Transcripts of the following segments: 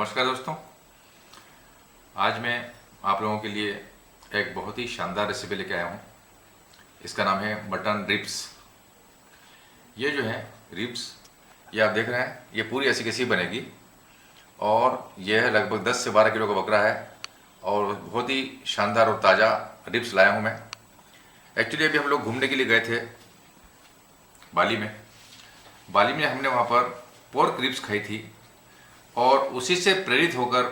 नमस्कार दोस्तों। आज मैं आप लोगों के लिए एक बहुत ही शानदार रेसिपी लेके आया हूँ। इसका नाम है मटन रिब्स। ये जो है रिब्स, ये आप देख रहे हैं, ये पूरी ऐसी कैसी बनेगी और यह है लगभग 10 से 12 किलो का बकरा है और बहुत ही शानदार और ताज़ा रिब्स लाया हूँ मैं। एक्चुअली अभी हम लोग घूमने के लिए गए थे बाली में हमने वहाँ पर पोर्क रिब्स खाई थी और उसी से प्रेरित होकर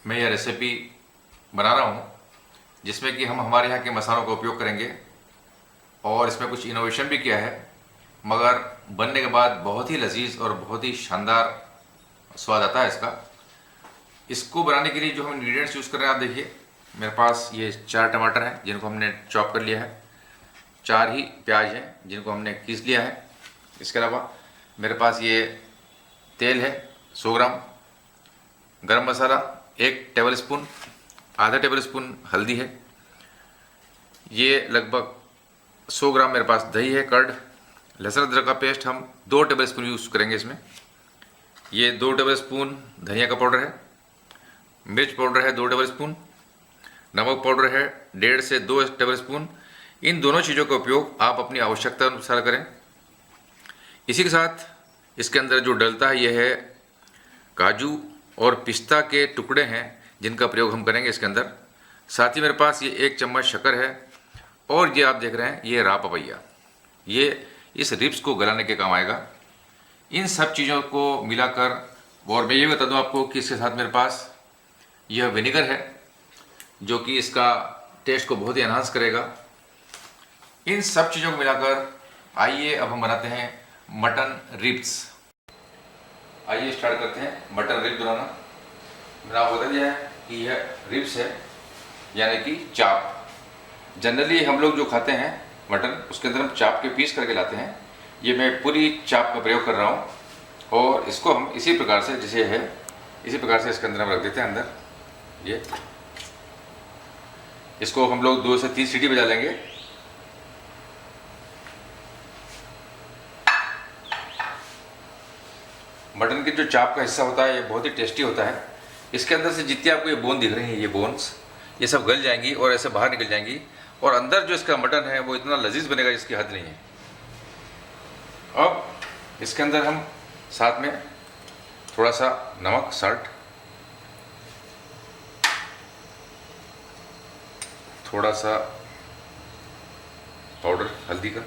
मैं यह रेसिपी बना रहा हूँ, जिसमें कि हम हमारे यहाँ के मसालों का उपयोग करेंगे और इसमें कुछ इनोवेशन भी किया है, मगर बनने के बाद बहुत ही लजीज और बहुत ही शानदार स्वाद आता है इसका। इसको बनाने के लिए जो हम इंग्रेडिएंट्स यूज़ कर रहे हैं, आप देखिए मेरे पास ये 4 टमाटर हैं जिनको हमने चॉप कर लिया है, 4 ही प्याज हैं जिनको हमने पीस लिया है। इसके अलावा मेरे पास ये तेल है 100 ग्राम, गरम मसाला 1 टेबल स्पून, आधा टेबल स्पून हल्दी है, ये लगभग 100 ग्राम मेरे पास दही है, कर्ड, लहसुन अदरक का पेस्ट हम 2 टेबल स्पून यूज़ करेंगे इसमें। ये 2 टेबल स्पून धनिया का पाउडर है, मिर्च पाउडर है 2 टेबल स्पून, नमक पाउडर है 1.5 से 2 टेबल स्पून। इन दोनों चीज़ों का उपयोग आप अपनी आवश्यकता अनुसार करें। इसी के साथ इसके अंदर जो डलता है यह है काजू और पिस्ता के टुकड़े हैं जिनका प्रयोग हम करेंगे इसके अंदर। साथ ही मेरे पास ये 1 चम्मच शक्कर है और ये आप देख रहे हैं ये राव पपैया, ये इस रिब्स को गलाने के काम आएगा। इन सब चीज़ों को मिलाकर, और मैं ये बता दूं आपको कि इसके साथ मेरे पास यह विनेगर है जो कि इसका टेस्ट को बहुत ही एनहांस करेगा। इन सब चीज़ों को मिलाकर आइए अब हम बनाते हैं मटन रिब्स। आइए स्टार्ट करते हैं मटन रिब्स बनाना। मैंने आपको बता दिया है कि यह रिब्स है, यानी कि चाप। जनरली हम लोग जो खाते हैं मटन, उसके अंदर हम चाप के पीस करके लाते हैं। ये मैं पूरी चाप का प्रयोग कर रहा हूँ और इसको हम इसी प्रकार से जैसे है इसी प्रकार से इसके अंदर हम रख देते हैं अंदर। ये इसको हम लोग 2 से 3 सीटी बजा लेंगे। मटन के जो चाप का हिस्सा होता है ये बहुत ही टेस्टी होता है। इसके अंदर से जितनी आपको ये बोन दिख रही हैं, ये बोन्स, ये सब गल जाएंगी और ऐसे बाहर निकल जाएंगी और अंदर जो इसका मटन है वो इतना लजीज बनेगा जिसकी हद नहीं है। अब इसके अंदर हम साथ में थोड़ा सा नमक, साल्ट, थोड़ा सा पाउडर हल्दी का,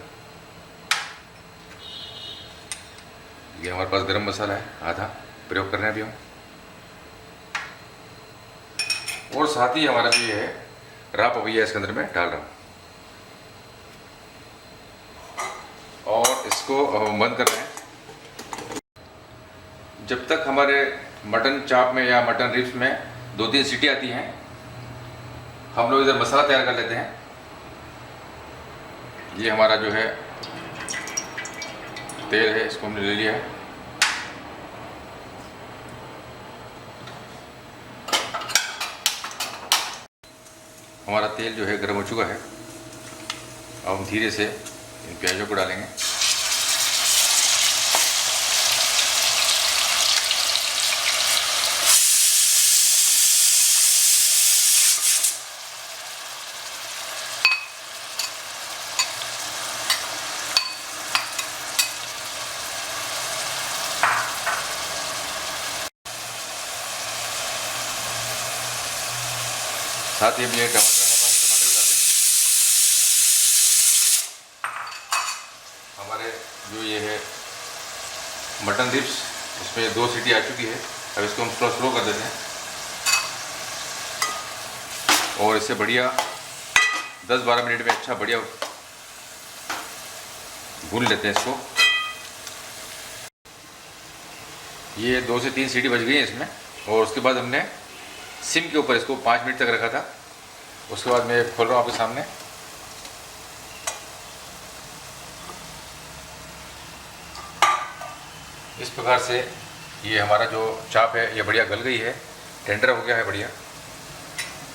ये हमारे पास गरम मसाला है आधा प्रयोग कर रहे हैं अभी हम, और साथ ही हमारा जो ये है राव पपैया इसके अंदर मैं डाल रहा हूँ और इसको हम बंद कर रहे हैं। जब तक हमारे मटन चाप में या मटन रिब्स में 2-3 सीटी आती हैं, हम लोग इधर मसाला तैयार कर लेते हैं। ये हमारा जो है तेल है, इसको हमने ले लिया है। हमारा तेल जो है गर्म हो चुका है। अब हम धीरे से इन प्याजों को डालेंगे। साथ ही हम ये टमाटर भी डाल देंगे। हमारे जो ये है मटन रिब्स, इसमें 2 सीटी आ चुकी है। अब इसको हम स्लो कर देते हैं और इससे बढ़िया 10-12 मिनट में अच्छा बढ़िया भून लेते हैं इसको। ये 2 से 3 सीटी बज गई है इसमें और उसके बाद हमने सिम के ऊपर इसको 5 मिनट तक रखा था। उसके बाद मैं खोल रहा हूँ आपके सामने। इस प्रकार से ये हमारा जो चाप है ये बढ़िया गल गई है, टेंडर हो गया है बढ़िया।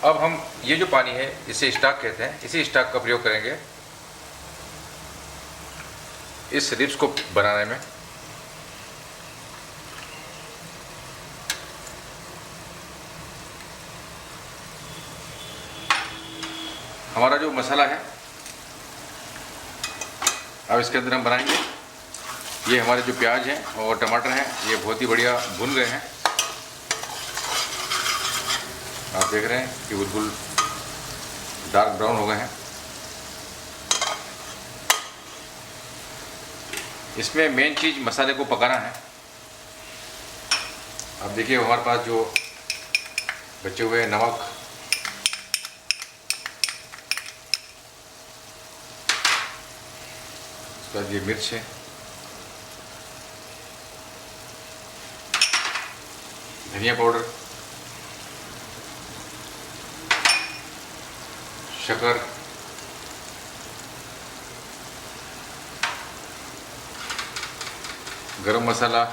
अब हम ये जो पानी है इसे स्टॉक कहते हैं, इसी स्टॉक का प्रयोग करेंगे इस रिब्स को बनाने में। हमारा जो मसाला है अब इसके अंदर हम बनाएंगे। ये हमारे जो प्याज हैं और टमाटर हैं ये बहुत ही बढ़िया भुन गए हैं। आप देख रहे हैं कि बिल्कुल डार्क ब्राउन हो गए हैं। इसमें मेन चीज़ मसाले को पकाना है। अब देखिए हमारे पास जो बचे हुए नमक, उसके बाद ये मिर्च है, धनिया पाउडर, शक्कर, गरम मसाला,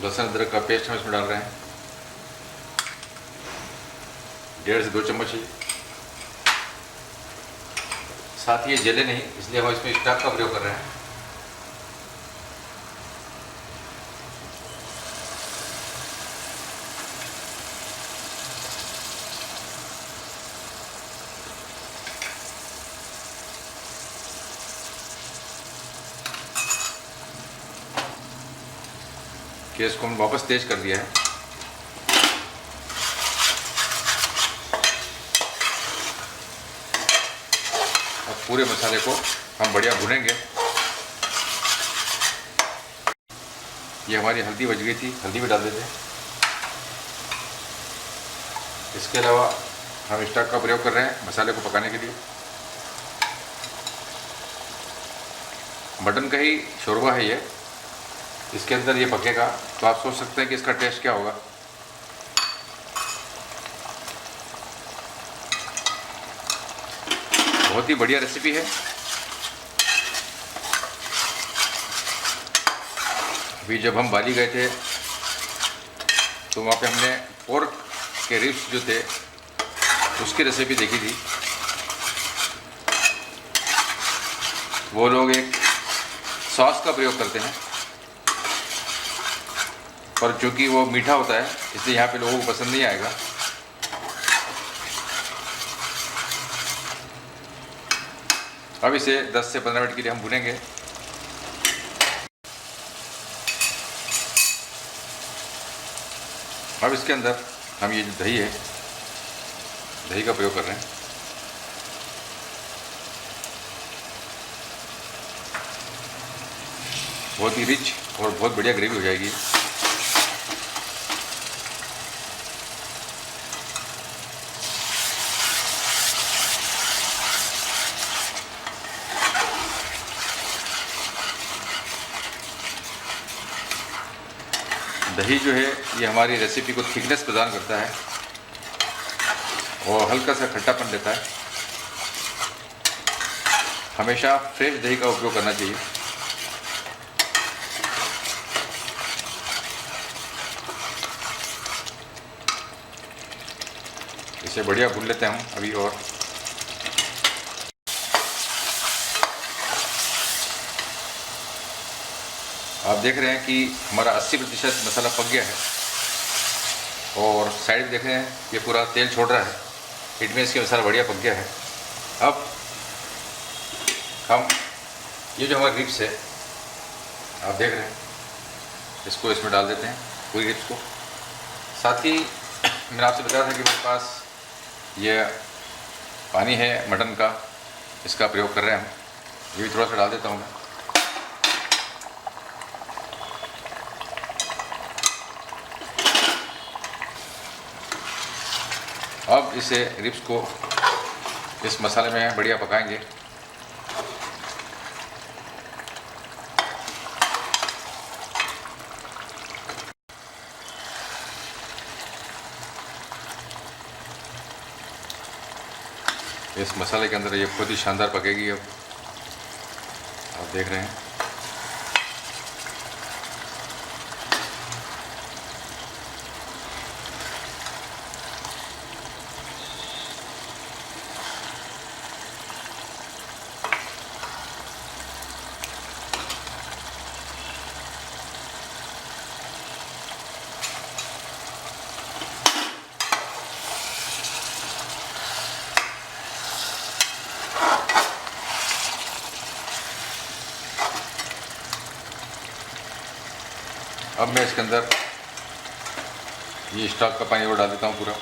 लहसुन अदरक का पेस्ट हम इसमें डाल रहे हैं 1.5 से 2 चम्मच ही। साथ ही ये जले नहीं इसलिए हम इसमें स्टॉक का प्रयोग कर रहे हैं। गैस को हम वापस तेज कर दिया है। अब पूरे मसाले को हम बढ़िया भुनेंगे। ये हमारी हल्दी बच गई थी, हल्दी भी डाल देते हैं। इसके अलावा हम स्टॉक का प्रयोग कर रहे हैं मसाले को पकाने के लिए। मटन का ही शोरबा है ये, इसके अंदर ये पकेगा तो आप सोच सकते हैं कि इसका टेस्ट क्या होगा। बहुत ही बढ़िया रेसिपी है। अभी जब हम बाली गए थे तो वहाँ पे हमने पोर्क के रिब्स जो थे उसकी रेसिपी देखी थी। वो लोग एक सॉस का प्रयोग करते हैं पर चूँकि वो मीठा होता है इसलिए यहाँ पे लोगों को पसंद नहीं आएगा। अब इसे 10 से 15 मिनट के लिए हम भुनेंगे। अब इसके अंदर हम ये जो दही है, दही का प्रयोग कर रहे हैं। बहुत ही रिच और बहुत बढ़िया ग्रेवी हो जाएगी। दही जो है ये हमारी रेसिपी को थिकनेस प्रदान करता है और हल्का सा खट्टापन देता है। हमेशा फ्रेश दही का उपयोग करना चाहिए। इसे बढ़िया भून लेते हैं हम अभी। और आप देख रहे हैं कि हमारा 80% मसाला पक गया है और साइड देख रहे हैं ये पूरा तेल छोड़ रहा है। इट मीन्स कि मसाला बढ़िया पक गया है। अब हम ये जो हमारी रिब्स है आप देख रहे हैं इसको इसमें डाल देते हैं, पूरी रिब्स को। साथ ही मैंने आपसे बताया था कि मेरे पास ये पानी है मटन का, इसका प्रयोग कर रहे हैं हम। ये भी थोड़ा सा डाल देता हूँ मैं। अब इसे रिब्स को इस मसाले में बढ़िया पकाएंगे। इस मसाले के अंदर ये बहुत ही शानदार पकेगी। अब आप देख रहे हैं अब मैं इसके अंदर ये स्टॉक का पानी और डाल देता हूँ पूरा।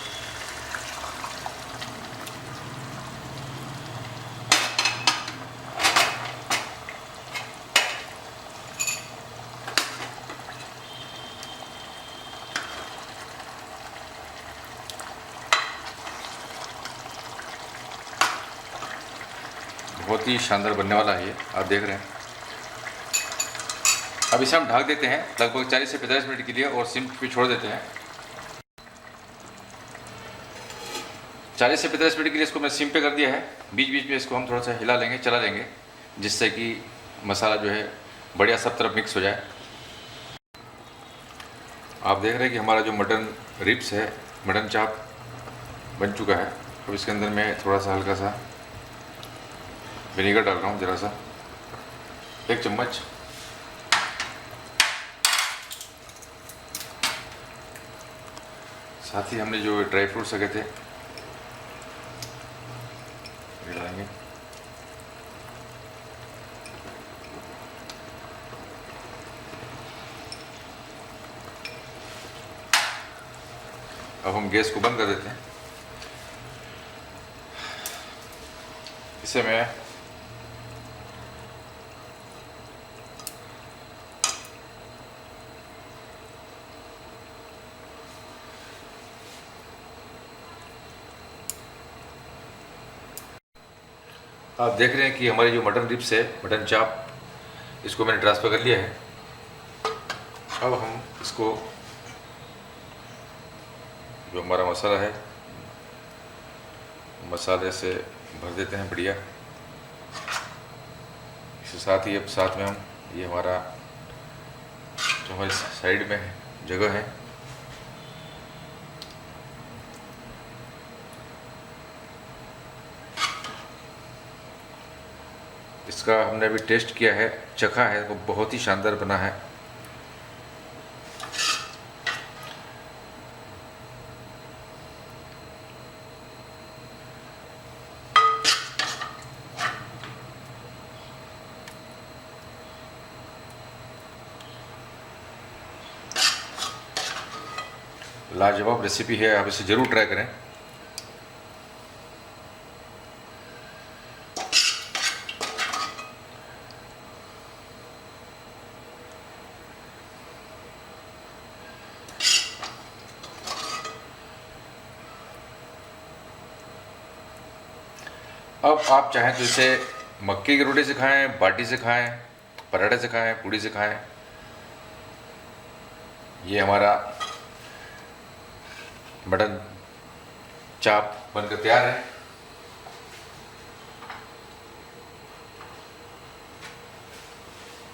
बहुत ही शानदार बनने वाला है ये, आप देख रहे हैं। अब इसे हम ढक देते हैं लगभग 40 से 45 मिनट के लिए और सिम पे छोड़ देते हैं। 40 से 45 मिनट के लिए इसको मैं सिम पे कर दिया है। बीच बीच में इसको हम थोड़ा सा हिला लेंगे, चला लेंगे, जिससे कि मसाला जो है बढ़िया सब तरफ मिक्स हो जाए। आप देख रहे हैं कि हमारा जो मटन रिब्स है, मटन चाप बन चुका है। अब इसके अंदर मैं थोड़ा सा हल्का सा विनेगर डाल रहा हूँ, ज़रा सा 1 चम्मच। साथ ही हमने जो ड्राई फ्रूट्स रखे थे ये डालेंगे। अब हम गैस को बंद कर देते हैं। इसे मैं आप देख रहे हैं कि हमारी जो मटन रिब्स है, मटन चाप, इसको मैंने ट्रांसफ़र कर लिया है। अब हम इसको जो हमारा मसाला है, मसाले से भर देते हैं बढ़िया। इसके साथ ही अब साथ में हम ये हमारा जो हमारी साइड में जगह है, इसका हमने अभी टेस्ट किया है, चखा है, वो बहुत ही शानदार बना है। लाजवाब रेसिपी है, आप इसे ज़रूर ट्राई करें। अब आप चाहें तो इसे मक्के की रोटी से खाएं, बाटी से खाएं, पराठे से खाएं, पूड़ी से खाएं। ये हमारा मटन चाप बनकर तैयार है।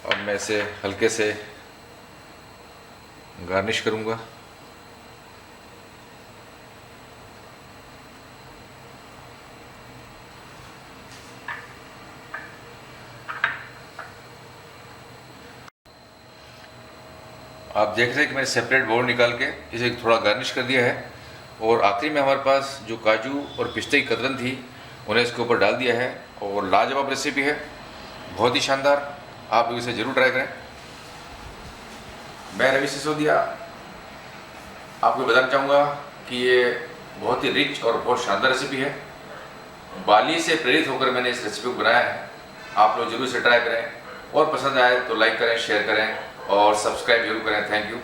अब मैं इसे हल्के से गार्निश करूंगा। आप देख रहे हैं कि मैंने सेपरेट बाउल निकाल के इसे थोड़ा गार्निश कर दिया है, और आखिरी में हमारे पास जो काजू और पिस्ते की कतरन थी उन्हें इसके ऊपर डाल दिया है। और लाजवाब रेसिपी है, बहुत ही शानदार, आप लोग इसे ज़रूर ट्राई करें। मैं रवि सिसोदिया आपको बताना चाहूँगा कि ये बहुत ही रिच और बहुत शानदार रेसिपी है। बाली से प्रेरित होकर मैंने इस रेसिपी को बनाया है। आप लोग जरूर इसे ट्राई करें, और पसंद आए तो लाइक करें, शेयर करें और सब्सक्राइब जरूर करें। Thank you.